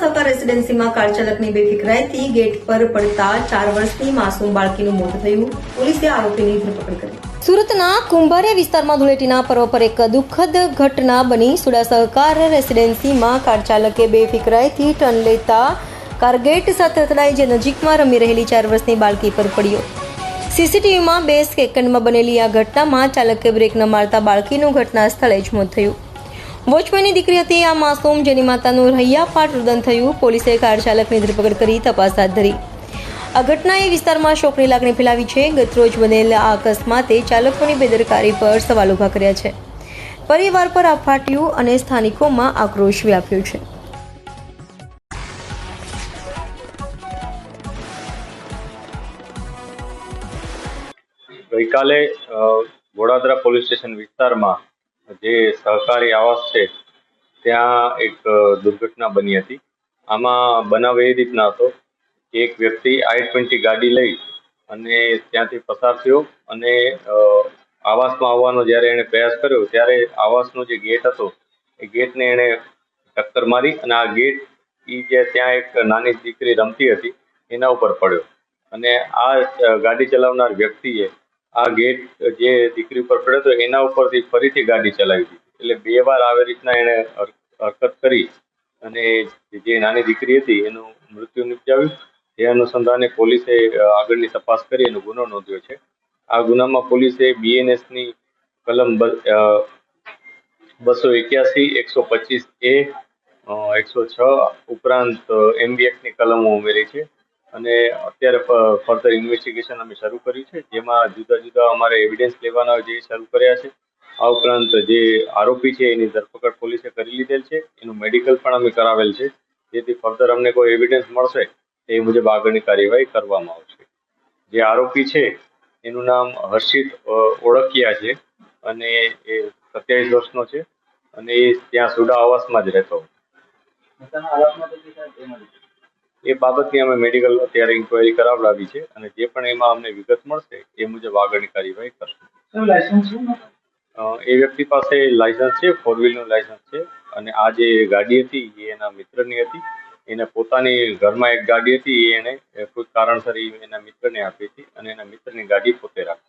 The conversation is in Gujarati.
સહકાર રેસીડેન્સીમાં કાર ચાલકની બેફિકરાઈથી ગેટ પર પડતા 4 વર્ષની માસૂમ બાળકીનું મોત થયું. પોલીસે આરોપીની ધરપકડ કરી. સુરતના કુંભારિયા વિસ્તારમાં ધૂળેટીના પર્વ પર એક દુઃખદ ઘટના બની. સુડા સહકાર રેસીડેન્સીમાં કાર ચાલકે બેફિકરાઈથી ટર્ન લેતા કાર ગેટ સાથે અથડાઈ, જે નજીકમાં રમી રહેલી 4 વર્ષની બાળકી પર પડ્યો. સીસીટીવીમાં 2 સેકન્ડમાં બનેલી આ ઘટનામાં ચાલકે બ્રેક ન મારતા બાળકીનું ઘટના સ્થળે જ મોત થયું. વોચમેનની દીકરી હતી આ માસૂમ, જેની માતાનું હૈયાફાટ રુદન થયું. પોલીસે કાર ચાલકની ધરપકડ કરી તપાસ હાથ ધરી. આ ઘટનાએ વિસ્તારમાં શોકની લાગણી ફેલાવી છે. ગતરોજ બનેલા આ અકસ્માતે ચાલકોની બેદરકારી પર સવાલ ઉભા કર્યા છે. પરિવાર પર આગ ફાટ્યું અને સ્થાનિકોમાં આક્રોશ વ્યાપ્યો છે. ગઈકાલે વડોદરા પોલીસ સ્ટેશન વિસ્તારમાં જે સહકારી આવાસ છે ત્યાં એક દુર્ઘટના બની હતી. આમાં બનાવ એ રીતના હતો કે એક વ્યક્તિ i20 ગાડી લઈ અને ત્યાંથી પસાર થયો અને આવાસમાં આવવાનો જ્યારે એણે પ્રયાસ કર્યો ત્યારે આવાસનો જે ગેટ હતો એ ગેટને એણે ટક્કર મારી અને આ ગેટ જે ત્યાં એક નાની દીકરી રમતી હતી એના ઉપર પડ્યો અને આ ગાડી ચલાવનાર વ્યક્તિએ આ ગેટ જે દીકરી ઉપર પડ્યો હતો એના ઉપરથી ફરીથી ગાડી ચલાવી દીધી. એટલે 2 વાર આવી રીતના એણે હરકત કરી અને જે નાની દીકરી હતી એનું મૃત્યુ નિપજાવ્યું. એ અનુસંધાને પોલીસે આગળની તપાસ કરી એનો ગુનો નોંધ્યો છે. આ ગુનામાં પોલીસે BNS ની કલમ 281, 125A, 106 ઉપરાંત MB Act ની કલમો ઉમેરી છે અને અત્યારે ફર્ધર ઇન્વેસ્ટિગેશન અમે શરૂ કર્યું છે, જેમાં જુદા જુદા અમારે એવિડન્સ લેવાના જે શરૂ કર્યા છે. આ ઉપરાંત જે આરોપી છે એની ધરપકડ પોલીસે કરી લીધેલ છે. એનું મેડિકલ પણ અમે કરાવેલ છે, જેથી ફર્ધર અમને કોઈ એવિડન્સ મળશે એ મુજબ આગળની કાર્યવાહી કરવામાં આવશે. જે આરોપી છે એનું નામ હર્ષિત ઓળકિયા છે અને એ 27 વર્ષનો છે અને એ ત્યાં સુડા આવાસમાં જ રહેતો. એ બાબતની અમે મેડિકલ અત્યારે ઇન્ક્વાયરી કરાવડાવી છે અને જે પણ એમાં અમને વિગત મળશે એ મુજબ આગળની કાર્યવાહી કરશું. એ વ્યક્તિ પાસે લાયસન્સ છે, 4-wheelerનું લાયસન્સ છે અને આ જે ગાડી હતી એ એના મિત્રની હતી. એને પોતાની ઘરમાં એક ગાડી હતી, એ એને કોઈ કારણસર એના મિત્રને આપી હતી અને એના મિત્રની ગાડી પોતે રાખી.